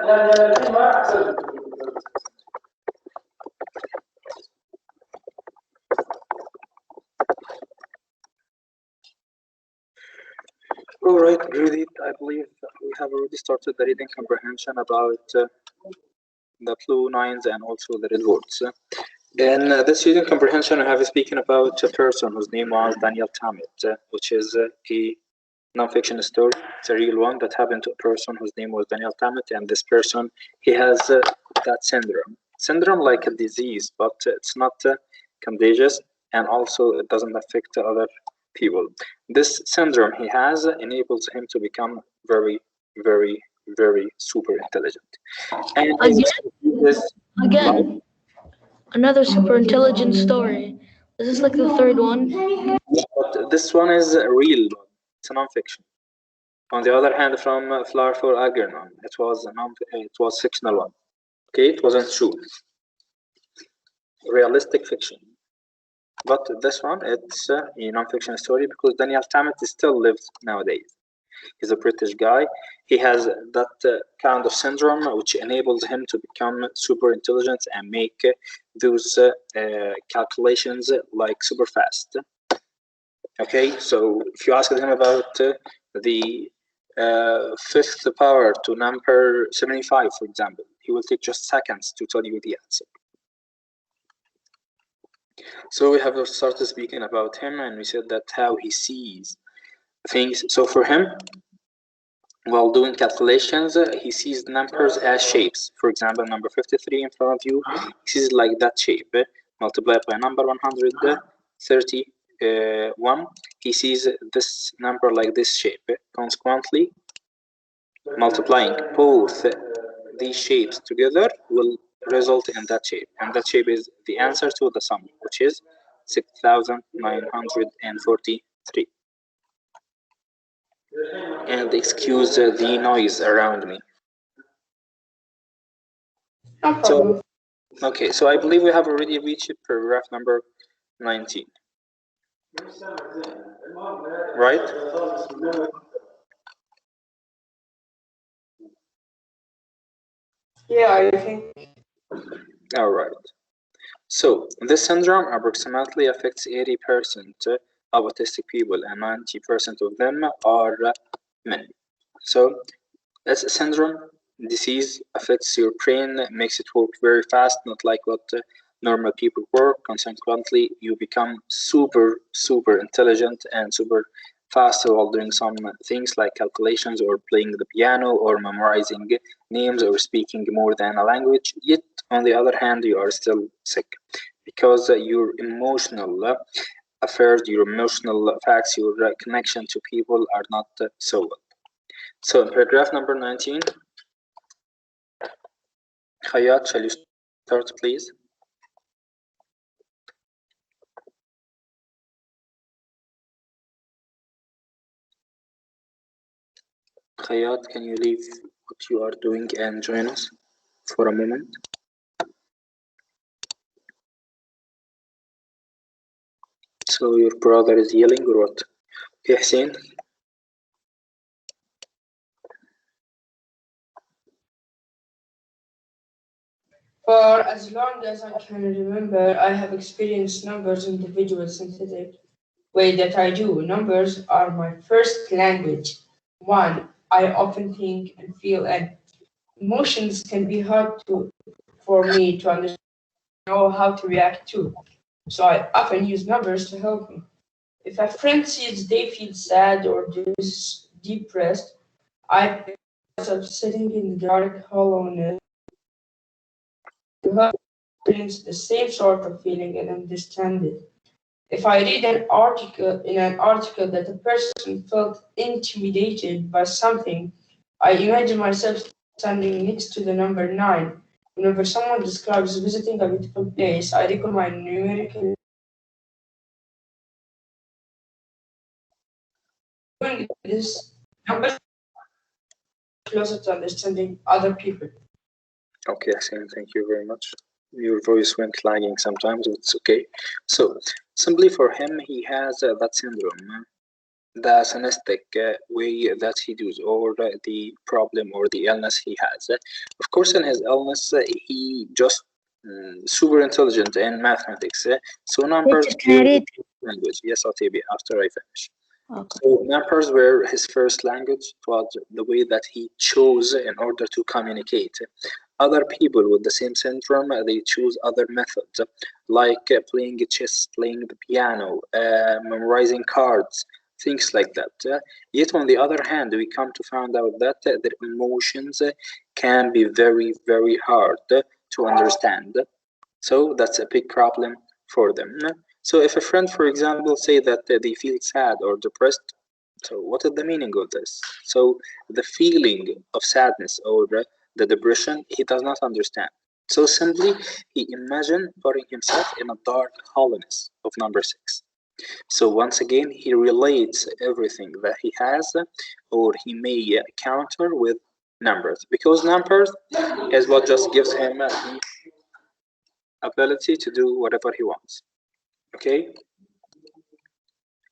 All right, Rudy, I believe we have already started the reading comprehension about the blue lines and also the red words. In this reading comprehension, I have speaking about a person whose name was Daniel Tammet, which is a non-fiction story. It's a real one that happened to a person whose name was Daniel Tammet, and this person, he has that syndrome like a disease, but it's not contagious, and also it doesn't affect other people. This syndrome he has enables him to become very, very, very super intelligent. And Again, another super intelligent story. This is like the third one. But this one is a real one. It's a non-fiction. On the other hand, from Flower for Algernon, it was fictional one. Okay, it wasn't true. Realistic fiction. But this one, it's a non-fiction story because Daniel Tammet still lives nowadays. He's a British guy. He has that kind of syndrome which enables him to become super intelligent and make those calculations like super fast. Okay, so if you ask him about the fifth power to number 75, for example, he will take just seconds to tell you the answer. So we have started speaking about him, and we said that how he sees things. So for him, while doing calculations, he sees numbers as shapes. For example, number 53 in front of you, he sees like that shape. Multiplied by number 131, he sees this number like this shape. Consequently, multiplying both these shapes together will result in that shape, and that shape is the answer to the sum, which is 6,943. And excuse the noise around me. No problem. Okay, so I believe we have already reached paragraph number 19. Right? Yeah, I think. All right. So this syndrome approximately affects 80% of autistic people, and 90% of them are men. So this syndrome disease affects your brain, makes it work very fast, not like what normal people work. Consequently, you become super, super intelligent and super fast while doing some things like calculations or playing the piano or memorizing names or speaking more than a language. Yet, on the other hand, you are still sick because your emotional affairs, your emotional facts, your connection to people are not so well. So in paragraph number 19, Hayat, shall you start, please? Hayat, can you leave what you are doing and join us for a moment? So your brother is yelling or what? Okay, Hussein? For as long as I can remember, I have experienced numbers in individual synthetic way that I do. Numbers are my first language. One, I often think and feel, and emotions can be hard for me to understand know how to react to. So I often use numbers to help me. If a friend sees they feel sad or depressed, I find myself sitting in the dark hollowness to help experience the same sort of feeling and understand it. If I read an article that a person felt intimidated by something, I imagine myself standing next to the number 9. Whenever someone describes visiting a beautiful place, I recall my numerical doing this number closer to understanding other people. Okay, Hussein, thank you very much. Your voice went lagging sometimes, it's okay. So, simply for him, he has that syndrome. the synthetic way that he does, or the problem or the illness he has. Of course, in his illness, he just super intelligent in mathematics. So numbers Teacher, can I read? language. Yes, Atibi, after I finish. Okay. So numbers were his first language. It was the way that he chose in order to communicate. Other people with the same syndrome, they choose other methods, like playing chess, playing the piano, memorizing cards, things like that. Yet on the other hand, we come to find out that their emotions can be very, very hard to understand. So that's a big problem for them. So if a friend, for example, say that they feel sad or depressed, so what is the meaning of this? So the feeling of sadness or the depression, he does not understand. So simply, he imagine putting himself in a dark hollowness of number 6. So once again, he relates everything that he has or he may counter with numbers, because numbers is what just gives him the ability to do whatever he wants. Okay?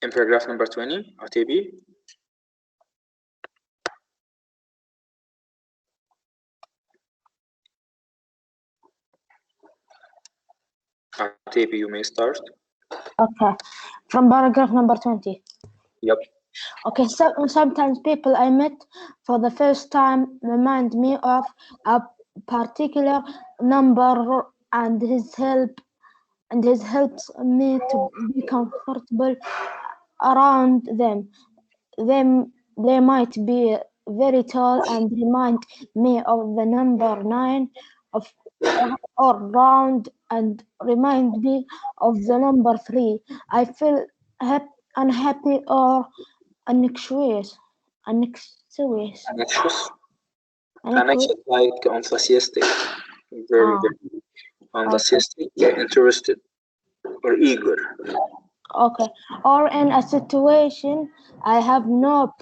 In paragraph number 20, RTB. RTB, you may start. Okay. From paragraph number 20. Yep. Okay, so sometimes people I met for the first time remind me of a particular number and his helps me to be comfortable around them. They might be very tall and remind me of the number 9 of or round and remind me of the number 3. I feel unhappy or anxious. Anxious. Anxious. Anxious, like enthusiastic. Very, very Okay. enthusiastic, interested, or eager. Okay. Or in a situation I have no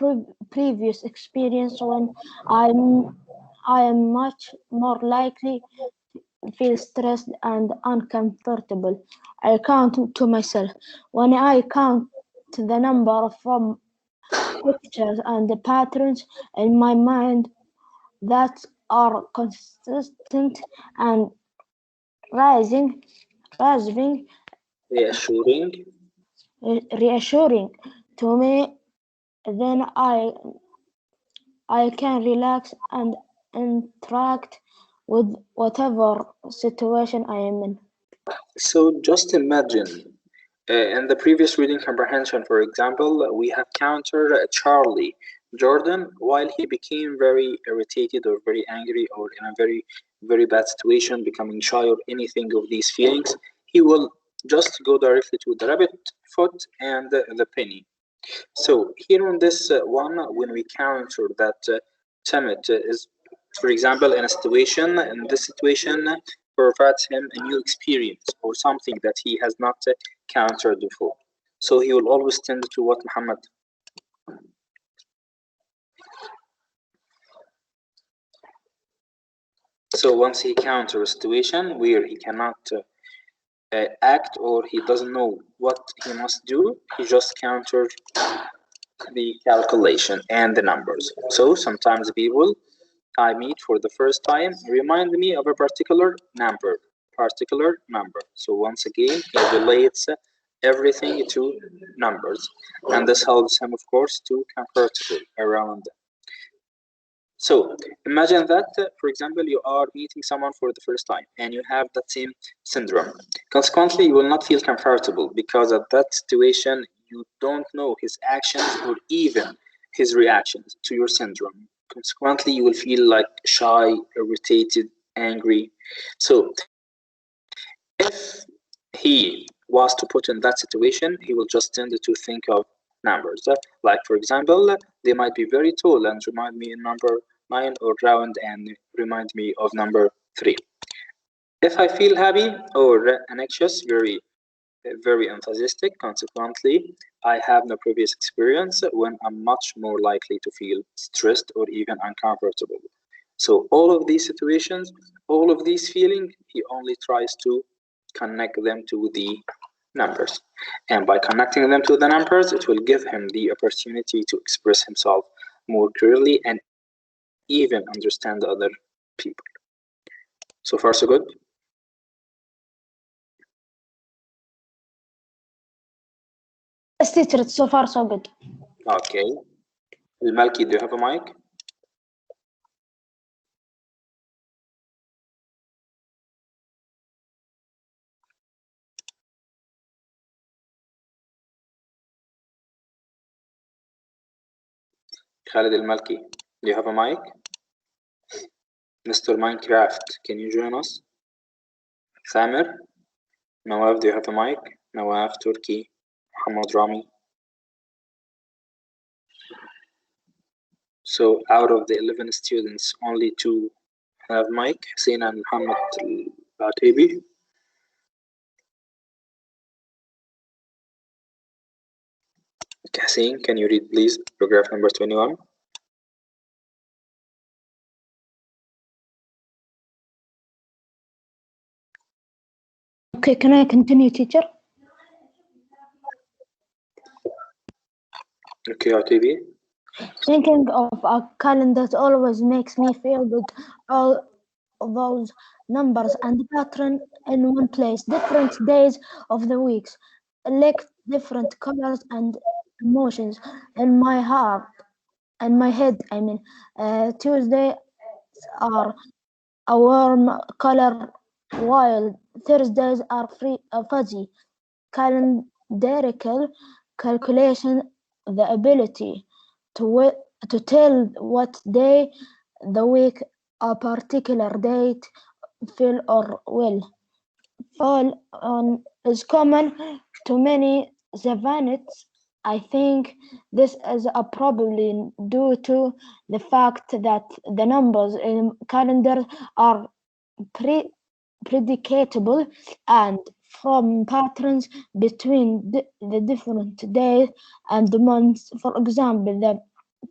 previous experience when I am much more likely to feel stressed and uncomfortable. I count to myself. When I count the number from pictures and the patterns in my mind that are consistent and rising, Reassuring. reassuring to me, then I can relax and interact with whatever situation I am in. So just imagine, in the previous reading comprehension, for example, we have countered Charlie Jordan while he became very irritated or very angry or in a very, very bad situation, becoming shy or anything of these feelings. He will just go directly to the rabbit foot and the penny. So here on this one, when we counter that Timid is, for example, in a situation, and this situation provides him a new experience or something that he has not countered before. So he will always tend to what, Muhammad? So once he counters a situation where he cannot act or he doesn't know what he must do, he just counters the calculation and the numbers. So sometimes people I meet for the first time remind me of a particular number. So once again, he relates everything to numbers, and this helps him, of course, to comfortable around them. So imagine that, for example, you are meeting someone for the first time and you have that same syndrome. Consequently, you will not feel comfortable because at that situation, you don't know his actions or even his reactions to your syndrome. Consequently, you will feel like shy, irritated, angry. So if he was to put in that situation, he will just tend to think of numbers. Like, for example, they might be very tall and remind me in number 9 or round and remind me of number 3. If I feel happy or anxious, very enthusiastic, consequently, I have no previous experience when I'm much more likely to feel stressed or even uncomfortable. So all of these situations, all of these feelings, he only tries to connect them to the numbers. And by connecting them to the numbers, it will give him the opportunity to express himself more clearly and even understand other people. So far, so good? Yes, teacher, so far so good. Okay. Malki, do you have a mic? Khalid Al-Malki, do you have a mic? Mr. Minecraft, can you join us? Samir? Nawaf, do you have a mic? Nawaf, Turki, Muhammad Rami. So out of the 11 students, only 2 have mic, Hussein and Muhammad Al-Batibi. Hussein, can you read please paragraph number 21? Okay, can I continue, teacher? Okay, Atibi. Thinking of a calendar always makes me feel good. All those numbers and pattern in one place, different days of the weeks, elect different colors and emotions in my heart and my head. I mean, Tuesdays are a warm color, while Thursdays are fuzzy. Calendarical calculation, the ability to tell what day the week a particular date will or will fall on is common to many savants. I think this is probably due to the fact that the numbers in calendars are predictable and from patterns between the different days and months. For example, the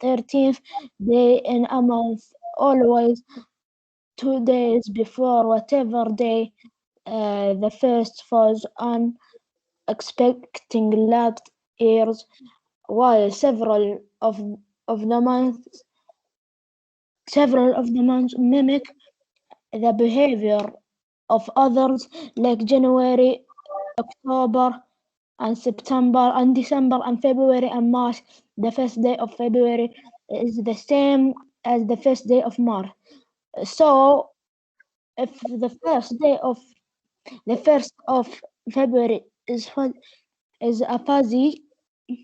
13th day in a month always 2 days before whatever day the first falls on, expecting last years, while several of the months mimic the behavior of others, like January, October, and September, and December, and February, and March. The first day of February is the same as the first day of March. So, if the first of February is a fuzzy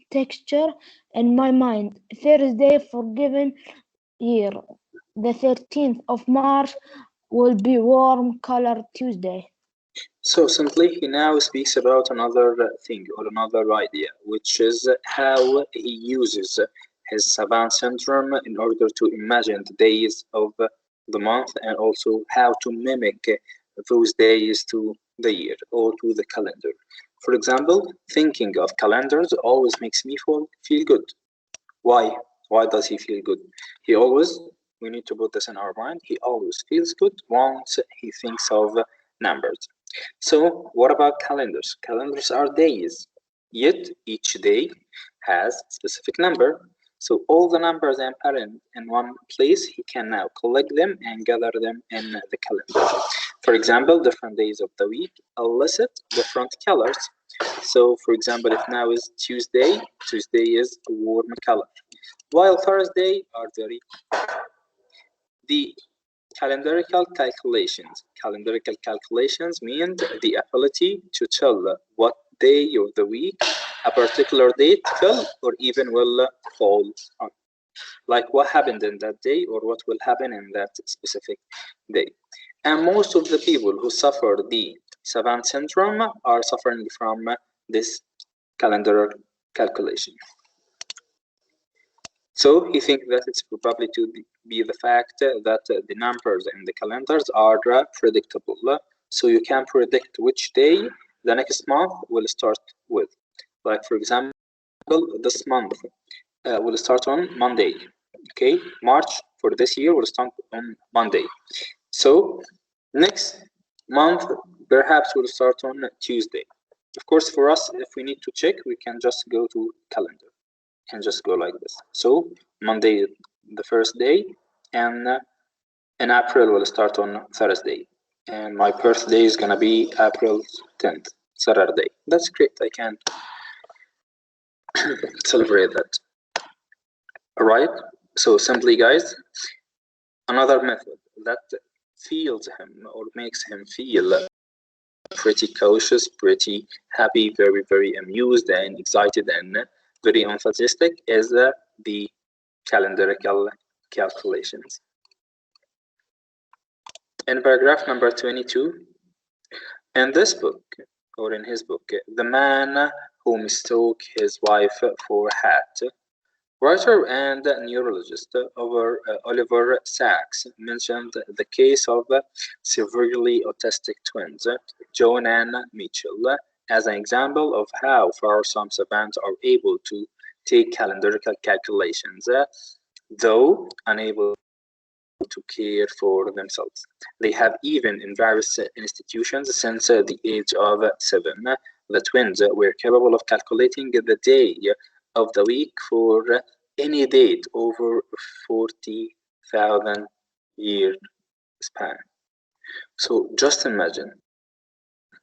texture in my mind, Thursday for given year, the 13th of March will be warm color Tuesday. So simply, he now speaks about another thing or another idea, which is how he uses his savant syndrome in order to imagine the days of the month and also how to mimic those days to the year or to the calendar. For example, thinking of calendars always makes me feel good. Why? Why does he feel good? He always, we need to put this in our mind, he always feels good once he thinks of numbers. So what about calendars? Calendars are days, yet each day has a specific number. So all the numbers are parent in one place, he can now collect them and gather them in the calendar. For example, different days of the week elicit different colors. So for example, if now is Tuesday, Tuesday is a warm color, while Thursday are very the calendarical calculations. Calendarical calculations mean the ability to tell what day of the week a particular date fell or even will fall on. Like what happened in that day or what will happen in that specific day. And most of the people who suffer the savant syndrome are suffering from this calendar calculation. So he thinks that it's probably to be the fact that the numbers in the calendars are predictable. So you can predict which day the next month will start with. Like for example, this month will start on Monday. Okay, March for this year will start on Monday. So next month perhaps will start on Tuesday. Of course, for us, if we need to check, we can just go to calendar and just go like this. So Monday, the first day, and in April will start on Thursday, and my birthday is gonna be April 10th, Saturday. That's great. I can celebrate that. All right. So simply, guys, another method that feels him or makes him feel pretty cautious, pretty happy, very, very amused and excited and very enthusiastic is the calendarical calculations. In paragraph number 22, in this book, or in his book, The Man Who Mistook His Wife for a Hat, writer and neurologist Oliver Sacks mentioned the case of severely autistic twins, John and Mitchell, as an example of how far some savants are able to take calendarical calculations, though unable to care for themselves. They have even in various institutions since the age of 7. The twins were capable of calculating the day of the week for any date over 40,000 year span. So just imagine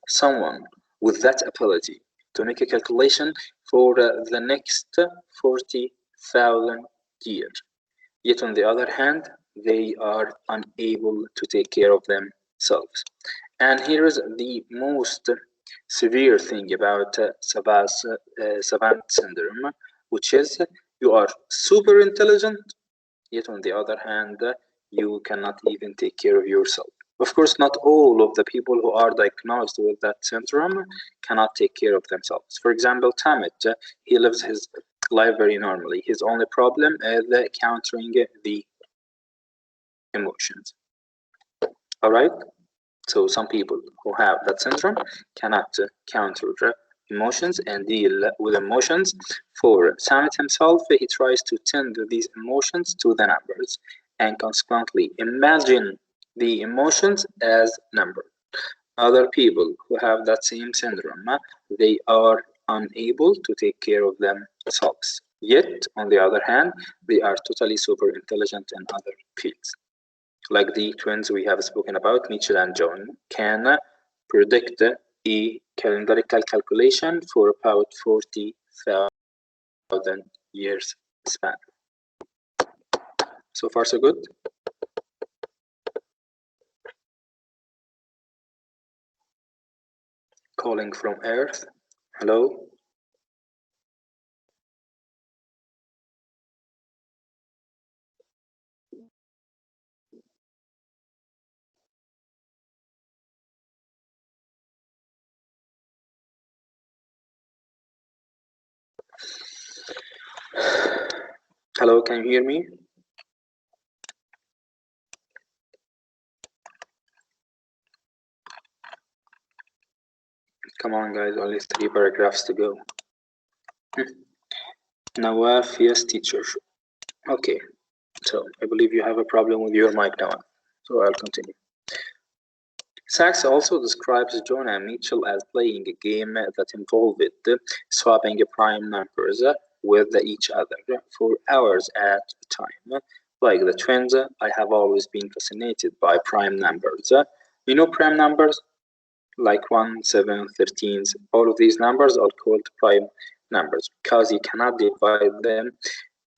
someone with that ability to make a calculation for the next 40,000 years. Yet on the other hand, they are unable to take care of themselves. And here is the most severe thing about savant syndrome, which is you are super intelligent, yet on the other hand, you cannot even take care of yourself. Of course, not all of the people who are diagnosed with that syndrome cannot take care of themselves. For example, Tamit, he lives his life very normally. His only problem is countering the emotions. All right? So some people who have that syndrome cannot counter emotions and deal with emotions. For Samit himself, he tries to tend these emotions to the numbers and consequently imagine the emotions as numbers. Other people who have that same syndrome, they are unable to take care of themselves. Yet, on the other hand, they are totally super intelligent in other fields. Like the twins we have spoken about, Mitchell and John, can predict a calendarical calculation for about 40,000 years span. So far, so good. Calling from Earth. Hello. Hello, can you hear me? Come on, guys, only 3 paragraphs to go. Nawaf, yes, teacher. Okay, so I believe you have a problem with your mic now, so I'll continue. Sacks also describes John and Mitchell as playing a game that involved swapping prime numbers with each other for hours at a time. Like the twins, I have always been fascinated by prime numbers. You know prime numbers? Like 1, 7, 13, all of these numbers are called prime numbers because you cannot divide them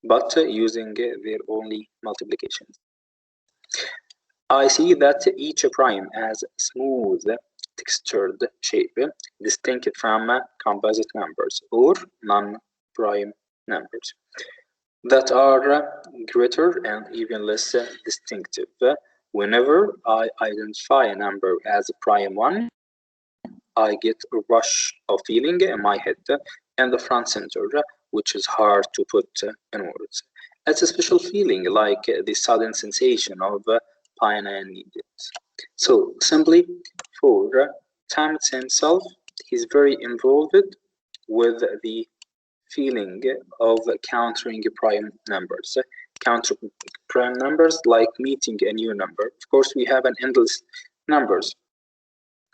but using their only multiplications. I see that each prime has smooth textured shape distinct from composite numbers or non-prime numbers that are greater and even less distinctive. Whenever I identify a number as a prime 1, I get a rush of feeling in my head and the front center, which is hard to put in words. It's a special feeling like the sudden sensation of pine and needles. So simply for Tamit himself, he's very involved with the feeling of countering prime numbers. Counter prime numbers like meeting a new number. Of course, we have an endless numbers.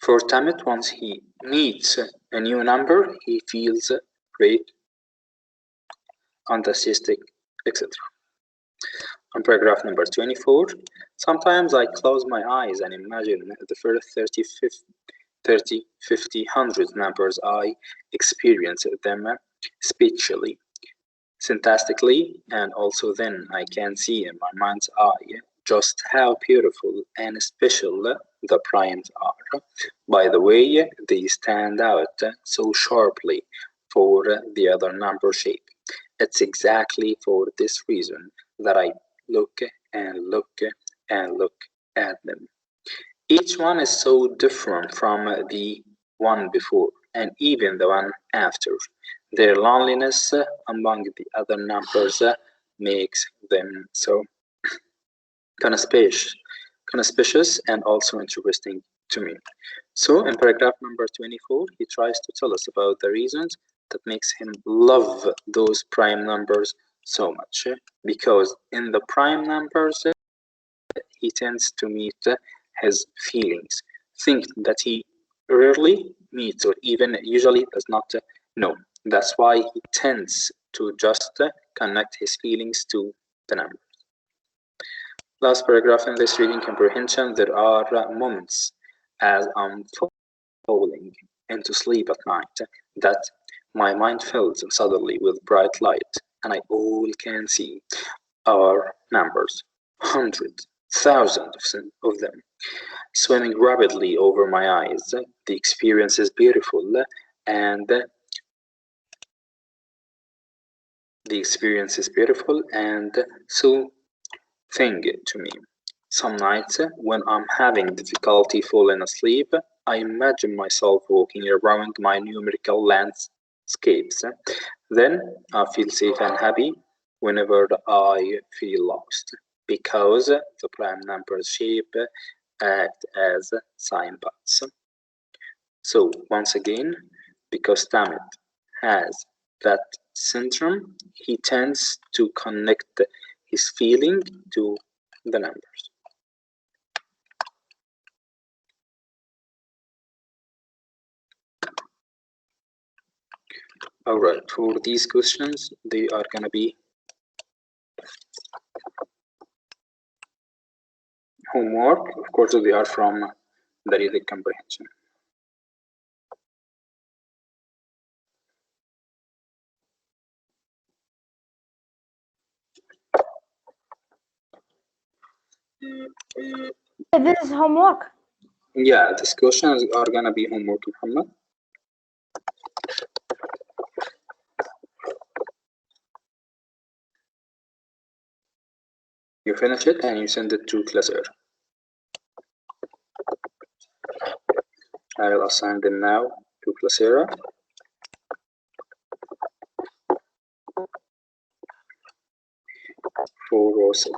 For Tamit, once he meets a new number, he feels great, enthusiastic, etc. On paragraph number 24, sometimes I close my eyes and imagine the first 30, 50, 100 numbers. I experience them spatially, syntactically, and also then I can see in my mind's eye just how beautiful and special the primes are. By the way, they stand out so sharply for the other number shape. It's exactly for this reason that I look and look and look at them. Each one is so different from the one before and even the one after. Their loneliness among the other numbers makes them so conspicuous and also interesting to me. So in paragraph number 24, he tries to tell us about the reasons that makes him love those prime numbers so much. Because in the prime numbers, he tends to meet his feelings, things that he rarely meets or even usually does not know. That's why he tends to just connect his feelings to the number. Last paragraph in this reading comprehension, there are moments as I'm falling into sleep at night that my mind fills suddenly with bright light and I all can see are numbers, hundreds, thousands of them, swimming rapidly over my eyes. The experience is beautiful and soothing to me. Some nights when I'm having difficulty falling asleep, I imagine myself walking around my numerical landscapes. Then I feel safe and happy whenever I feel lost, because the prime numbers shape act as signposts. So once again, because Tamit has that syndrome, he tends to connect his feeling to the numbers. Alright, for these questions, they are gonna be homework. Of course, they are from the reading comprehension. This is homework. Yeah, these questions are gonna be homework, Muhammad. You finish it and you send it to Claire. I will assign them now to Claire. For 7.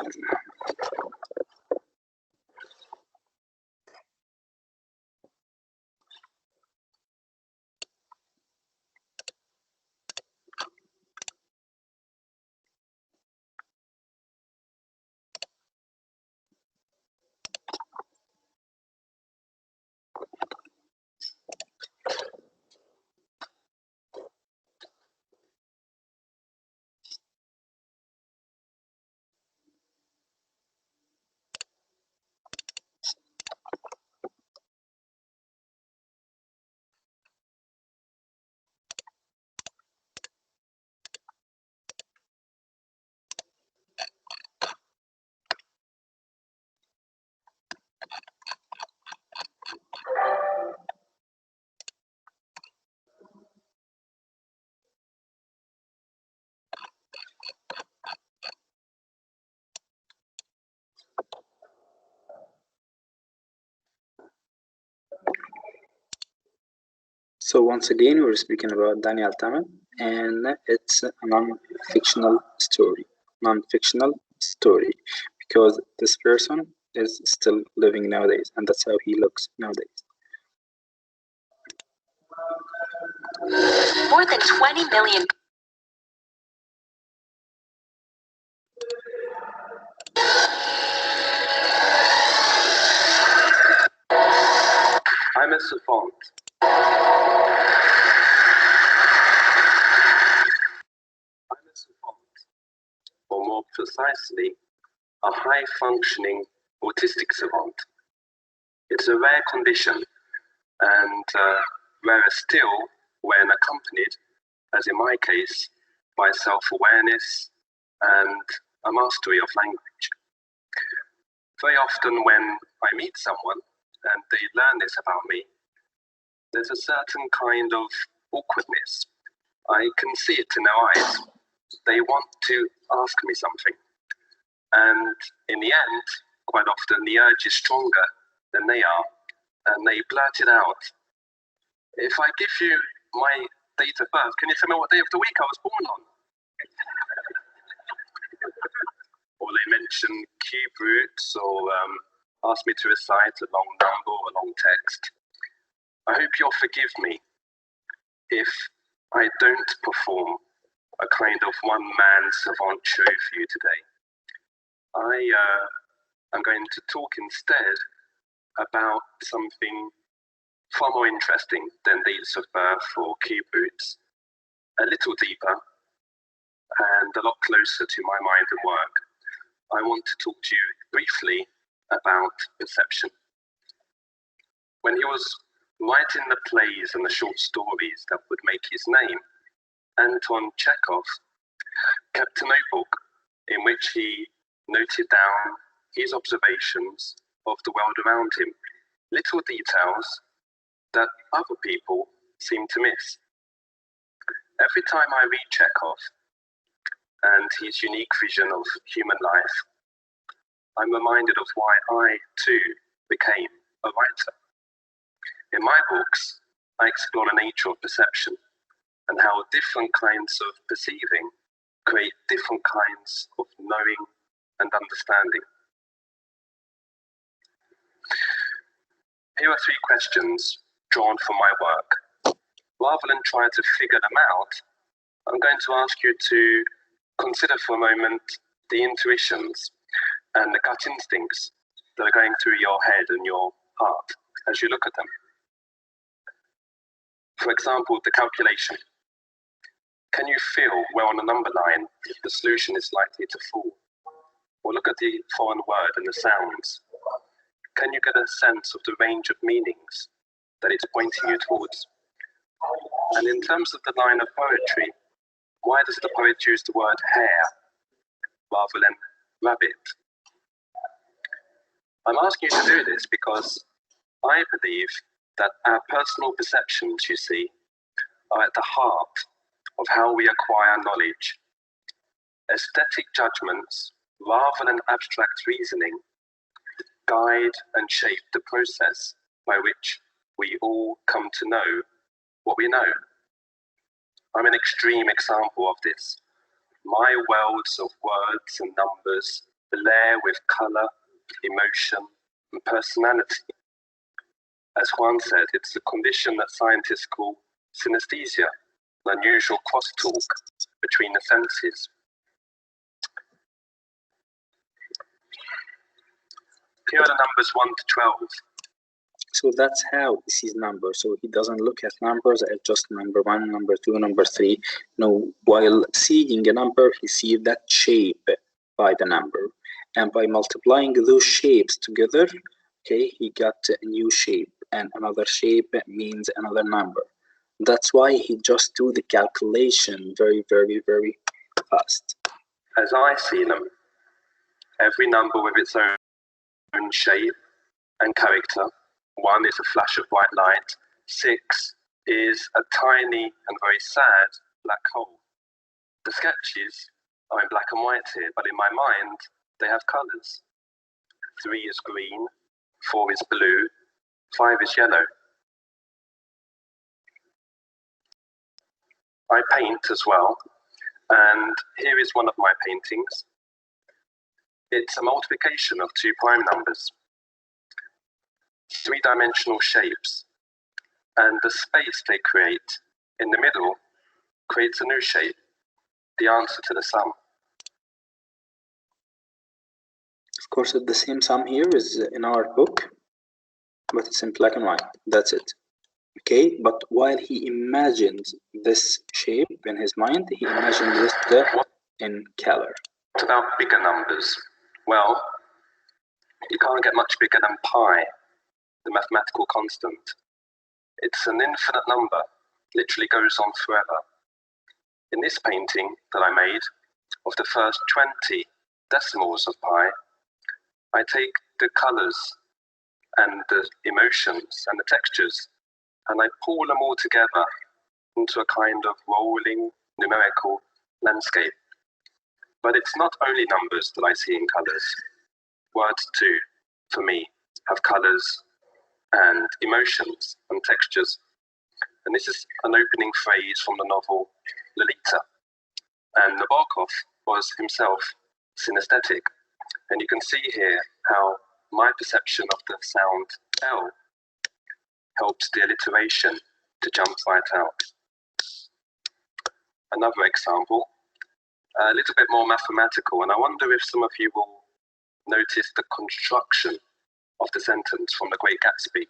So once again, we're speaking about Daniel Tamit, and it's a non-fictional story. Non-fictional story, because this person is still living nowadays, and that's how he looks nowadays. More than 20 million. I'm a savant. I'm a savant, or more precisely, a high-functioning autistic savant. It's a rare condition, and rarer still when accompanied, as in my case, by self-awareness and a mastery of language. Very often when I meet someone and they learn this about me, there's a certain kind of awkwardness. I can see it in their eyes. They want to ask me something. And in the end, quite often the urge is stronger than they are, and they blurt it out. If I give you my date of birth, can you tell me what day of the week I was born on? Or they mention cube roots, or ask me to recite a long number or a long text. I hope you'll forgive me if I don't perform a kind of one-man savant show for you today. I'm going to talk instead about something far more interesting than dates of birth or cube roots, a little deeper and a lot closer to my mind and work. I want to talk to you briefly about perception. When he was writing the plays and the short stories that would make his name, Anton Chekhov kept a notebook in which he noted down his observations of the world around him, little details that other people seem to miss. Every time I read Chekhov and his unique vision of human life, I'm reminded of why I, too, became a writer. In my books, I explore the nature of perception and how different kinds of perceiving create different kinds of knowing and understanding. Here are 3 questions drawn from my work. Rather than try to figure them out, I'm going to ask you to consider for a moment the intuitions and the gut instincts that are going through your head and your heart as you look at them. For example, the calculation. Can you feel where on the number line the solution is likely to fall? Or look at the foreign word and the sounds. Can you get a sense of the range of meanings that it's pointing you towards? And in terms of the line of poetry, why does the poet use the word hare rather than rabbit? I'm asking you to do this because I believe that our personal perceptions, you see, are at the heart of how we acquire knowledge. Aesthetic judgments, rather than abstract reasoning, guide and shape the process by which we all come to know what we know. I'm an extreme example of this. My worlds of words and numbers blare with color, emotion, and personality. As Juan said, it's a condition that scientists call synesthesia, an unusual crosstalk between the senses. Here are the numbers 1 to 12. So that's how he sees numbers. So he doesn't look at numbers as just number 1, number 2, number 3. No, while seeing a number, he sees that shape by the number. And by multiplying those shapes together, okay, he got a new shape. And another shape means another number. That's why he just do the calculation very, very, very fast. As I see them, every number with its own shape and character. 1 is a flash of white light. 6 is a tiny and very sad black hole. The sketches are in black and white here, but in my mind, they have colors. 3 is green, 4 is blue, 5 is yellow. I paint as well, and here is one of my paintings. It's a multiplication of 2 prime numbers. 3-dimensional shapes, and the space they create in the middle creates a new shape, the answer to the sum. Of course, the same sum here is in our book, but it's in black and white. That's it. Okay, but while he imagined this shape in his mind, he imagined it in color. What about bigger numbers? Well, you can't get much bigger than pi, the mathematical constant. It's an infinite number, literally goes on forever. In this painting that I made of the first 20 decimals of pi, I take the colors and the emotions and the textures and I pull them all together into a kind of rolling numerical landscape. But it's not only numbers that I see in colors. Words too, for me, have colors and emotions and textures. And this is an opening phrase from the novel Lolita. And Nabokov was himself synesthetic. And you can see here how my perception of the sound L helps the alliteration to jump right out. Another example, a little bit more mathematical, and I wonder if some of you will notice the construction of the sentence from The Great Gatsby.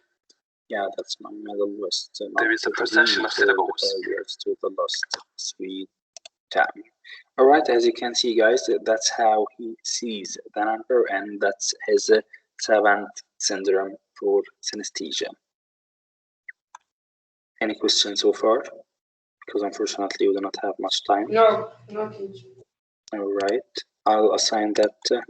Yeah, that's my middle list. There is a procession of syllables. To the lost sweet time. All right, as you can see, guys, that's how he sees the number, and that's his savant syndrome for synesthesia. Any questions so far? Because unfortunately, we do not have much time. No, not each. All right, I'll assign that